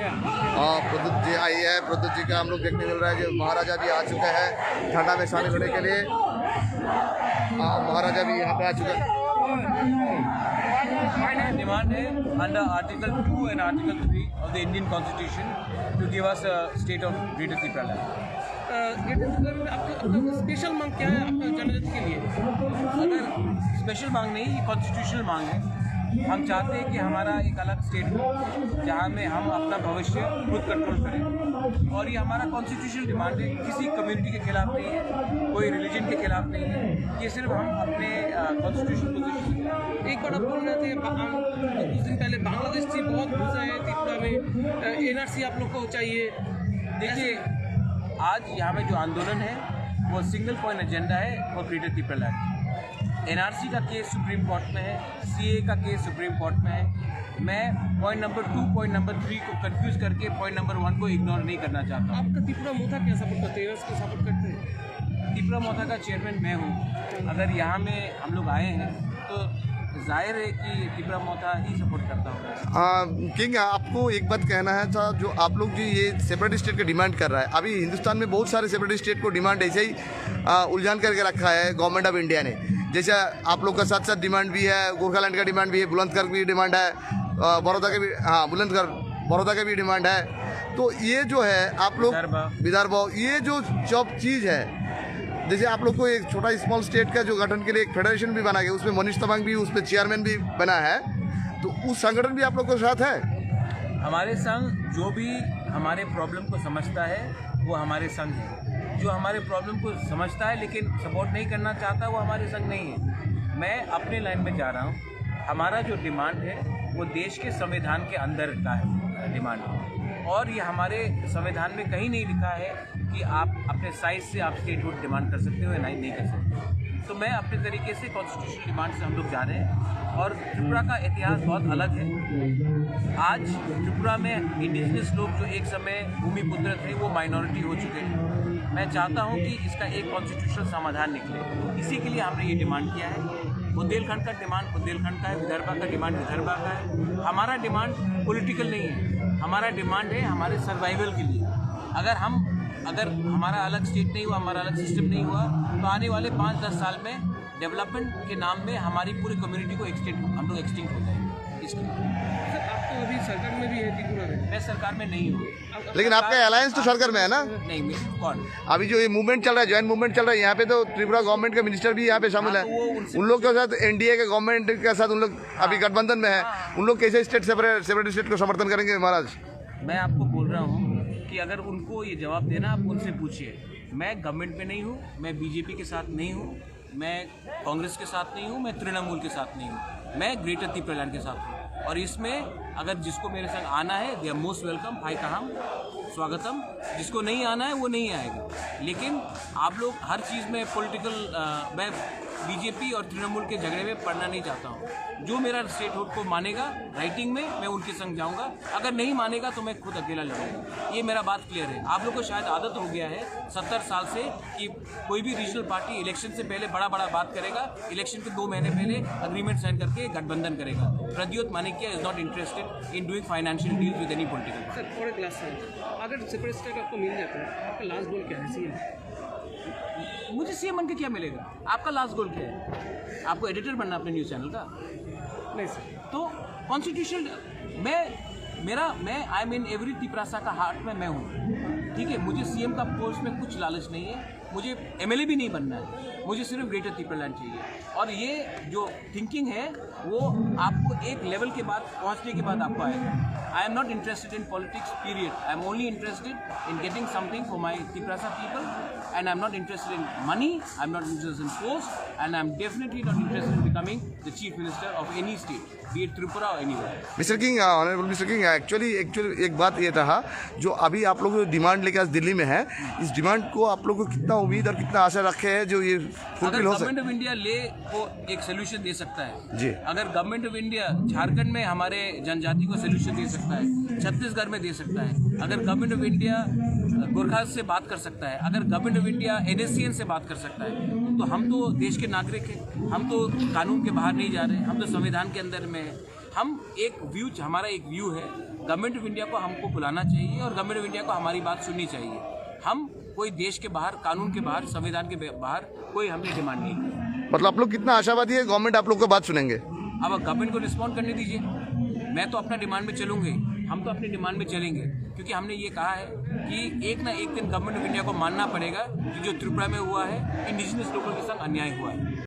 प्रद्युत जी आई है। प्रद्युत जी का हम लोग देखने मिल रहा है कि महाराजा भी आ चुके हैं ठंडा में शामिल होने के लिए। महाराजा भी यहाँ पे आ चुके हैं। डिमांड है under article 2 and article 3 of the Indian Constitution to give us a state of Greater Tripura. आपका स्पेशल मांग क्या है आपका जनजाति के लिए? अगर स्पेशल मांग नहीं, ये कॉन्स्टिट्यूशनल मांग है। हम चाहते हैं कि हमारा एक अलग स्टेट हो जहाँ में हम अपना भविष्य खुद कंट्रोल करें, और ये हमारा कॉन्स्टिट्यूशनल डिमांड है। किसी कम्युनिटी के खिलाफ नहीं है, कोई रिलीजन के खिलाफ नहीं है, ये सिर्फ हम अपने कॉन्स्टिट्यूशनल पोजीशन। एक बार आप बोल रहे थे कुछ दिन पहले बांग्लादेश से बहुत गुस्सा है त्रिपुरा में, एनआरसी आप लोग को चाहिए। देखिए, आज यहाँ में जो आंदोलन है वो सिंगल पॉइंट एजेंडा है फॉर ग्रेटर ट्रिपुरा। एनआरसी का केस सुप्रीम कोर्ट में है, सीए का केस सुप्रीम कोर्ट में है। मैं पॉइंट नंबर 2 पॉइंट नंबर 3 को कंफ्यूज करके पॉइंट नंबर 1 को इग्नोर नहीं करना चाहता। आपका त्रिपुरा मोथा क्या सपोर्ट करते हैं? इसको सपोर्ट करते हैं? त्रिपुरा मोथा का चेयरमैन मैं हूँ। अगर यहाँ में हम लोग आए हैं तो जाहिर है कि त्रिपुरा मोथा ही सपोर्ट करता हूँ। किंग, आपको एक बात कहना है था, जो आप लोग जो ये सेपरेट स्टेट की डिमांड कर रहा है, अभी हिंदुस्तान में बहुत सारे सेपरेट स्टेट को डिमांड ऐसे ही उलझान करके रखा है गवर्नमेंट ऑफ इंडिया ने। जैसे आप लोग का साथ साथ डिमांड भी है, गोरखालैंड का डिमांड भी है, बुलंदशहर की डिमांड है, बड़ौदा का भी, हाँ बुलंदशहर बड़ौदा का भी डिमांड है। तो ये जो है आप लोग विदर्भ, ये जो सब चीज़ है, जैसे आप लोग को एक छोटा स्मॉल स्टेट का जो गठन के लिए एक फेडरेशन भी बना गया, उसमें मनीष तमांग भी उसमें चेयरमैन भी बना है, तो उस संगठन भी आप लोग के साथ है। हमारे संघ जो भी हमारे प्रॉब्लम को समझता है वो हमारे संघ है। जो हमारे प्रॉब्लम को समझता है लेकिन सपोर्ट नहीं करना चाहता वो हमारे संग नहीं है। मैं अपने लाइन में जा रहा हूँ। हमारा जो डिमांड है वो देश के संविधान के अंदर का है डिमांड, और ये हमारे संविधान में कहीं नहीं लिखा है कि आप अपने साइज से आप स्टेटहुड डिमांड कर सकते हो या नहीं कर सकते। तो मैं अपने तरीके से कॉन्स्टिट्यूशनल डिमांड से हम लोग जा रहे हैं, और त्रिपुरा का इतिहास बहुत अलग है। आज त्रिपुरा में इंडिजिनस लोग जो एक समय भूमिपुत्र थे वो माइनॉरिटी हो चुके हैं। मैं चाहता हूं कि इसका एक कॉन्स्टिट्यूशनल समाधान निकले, इसी के लिए हमने ये डिमांड किया है। बुंदेलखंड का डिमांड बुंदेलखंड का है, विदर्भा का डिमांड विदर्भा का है। हमारा डिमांड पॉलिटिकल नहीं है, हमारा डिमांड है हमारे सर्वाइवल के लिए। अगर हमारा अलग स्टेट नहीं हुआ, हमारा अलग सिस्टम नहीं हुआ, तो आने वाले 5-10 साल में डेवलपमेंट के नाम में हमारी पूरी कम्युनिटी को हम लोग एक्सटिंक्ट हो जाएंगे। इसके लिए आप तो अभी सरकार में भी है त्रिपुरा में? मैं सरकार में नहीं हूँ। लेकिन आपका अलायंस तो सरकार में है ना? नहीं, कौन? अभी जो ये मूवमेंट चल रहा है, ज्वाइंट मूवमेंट चल रहा है, यहाँ पे तो त्रिपुरा गवर्नमेंट के मिनिस्टर भी यहाँ पे शामिल है। उन लोग के साथ एनडीए के गवर्नमेंट के साथ उन लोग अभी गठबंधन में है। उन लोग कैसे सेपरेट स्टेट को समर्थन करेंगे महाराज? मैं आपको बोल रहा हूँ कि अगर उनको ये जवाब देना, आप उनसे पूछिए। मैं गवर्नमेंट में नहीं हूँ, मैं बीजेपी के साथ नहीं हूँ, मैं कांग्रेस के साथ नहीं हूँ, मैं तृणमूल के साथ नहीं हूँ, मैं ग्रेटर त्रिपुरा के साथ हूँ। और इसमें अगर जिसको मेरे संग आना है दे आर मोस्ट वेलकम, भाई कहाँ स्वागतम। जिसको नहीं आना है वो नहीं आएगा। लेकिन आप लोग हर चीज़ में पॉलिटिकल, मैं बीजेपी और तृणमूल के झगड़े में पड़ना नहीं चाहता हूँ। जो मेरा स्टेटहुड को मानेगा राइटिंग में, मैं उनके संग जाऊँगा। अगर नहीं मानेगा तो मैं खुद अकेला लड़ूंगा। ये मेरा बात क्लियर है। आप लोग को शायद आदत हो गया है 70 साल से कि कोई भी रीजनल पार्टी इलेक्शन से पहले बड़ा बात करेगा, इलेक्शन के 2 महीने पहले अग्रीमेंट साइन करके गठबंधन करेगा। Pradyot Manikya is not interested in doing financial deal with any political. Sir थोड़े क्लास अगर सेपरेट स्टेट आपको मिल जाता है, आपका लास्ट गोल क्या है? सीएम? मुझे सीएम बन के क्या मिलेगा? आपका लास्ट गोल क्या है? आपको एडिटर बनना अपने न्यूज़ चैनल का? नहीं सर। तो कॉन्स्टिट्यूशनल मैं आई मीन एवरी त्रिपुरासा का हार्ट में मैं हूँ। ठीक है, मुझे सीएम का पोस्ट में कुछ लालच नहीं है, मुझे एमएलए भी नहीं बनना है, मुझे सिर्फ ग्रेटर त्रिपुरा चाहिए। और ये जो थिंकिंग है वो आपको एक लेवल के बाद पहुँचने के बाद आपको आएगा। I am not interested in politics, period. I am only interested in getting something for my Triprasa people, and I am not interested in money, I am not interested in post, and I am definitely not interested in becoming the chief minister of any state, be it Tripura or anywhere. Mister king, honourable mister king, actually एक बात ये था, जो अभी आप लोग जो demand लेकर आज दिल्ली में है, इस डिमांड को आप लोग को कितना उम्मीद और कितना आशा रखे हैं जो ये फुलफिल हो सके? गवर्नमेंट ऑफ इंडिया ले को एक सोल्यूशन दे सकता है जी। अगर गवर्नमेंट ऑफ इंडिया झारखंड में हमारे जनजाति को सोल्यूशन दे सकता है, छत्तीसगढ़ में दे सकता है, अगर गवर्नमेंट ऑफ इंडिया गोरखा से बात कर सकता है, अगर गवर्नमेंट ऑफ इंडिया एनएससीएन से बात कर सकता है, तो हम तो देश के नागरिक हैं, हम तो कानून के बाहर नहीं जा रहे, हम तो संविधान के अंदर में हैं। हम एक व्यू, हमारा एक व्यू है गवर्नमेंट ऑफ इंडिया को हमको बुलाना चाहिए और गवर्नमेंट ऑफ इंडिया को हमारी बात सुननी चाहिए। हम कोई देश के बाहर, कानून के बाहर, संविधान के बाहर कोई हमने डिमांड नहीं की। मतलब आप लोग कितना आशावादी है गवर्नमेंट आप लोग को बात सुनेंगे? अब गवर्नमेंट को रिस्पॉन्ड करने दीजिए। मैं तो अपना डिमांड में चलूँगी, हम तो अपनी डिमांड में चलेंगे, क्योंकि हमने ये कहा है कि एक ना एक दिन गवर्नमेंट ऑफ इंडिया को मानना पड़ेगा कि जो त्रिपुरा में हुआ है इंडिजिनस लोगों के संग अन्याय हुआ है।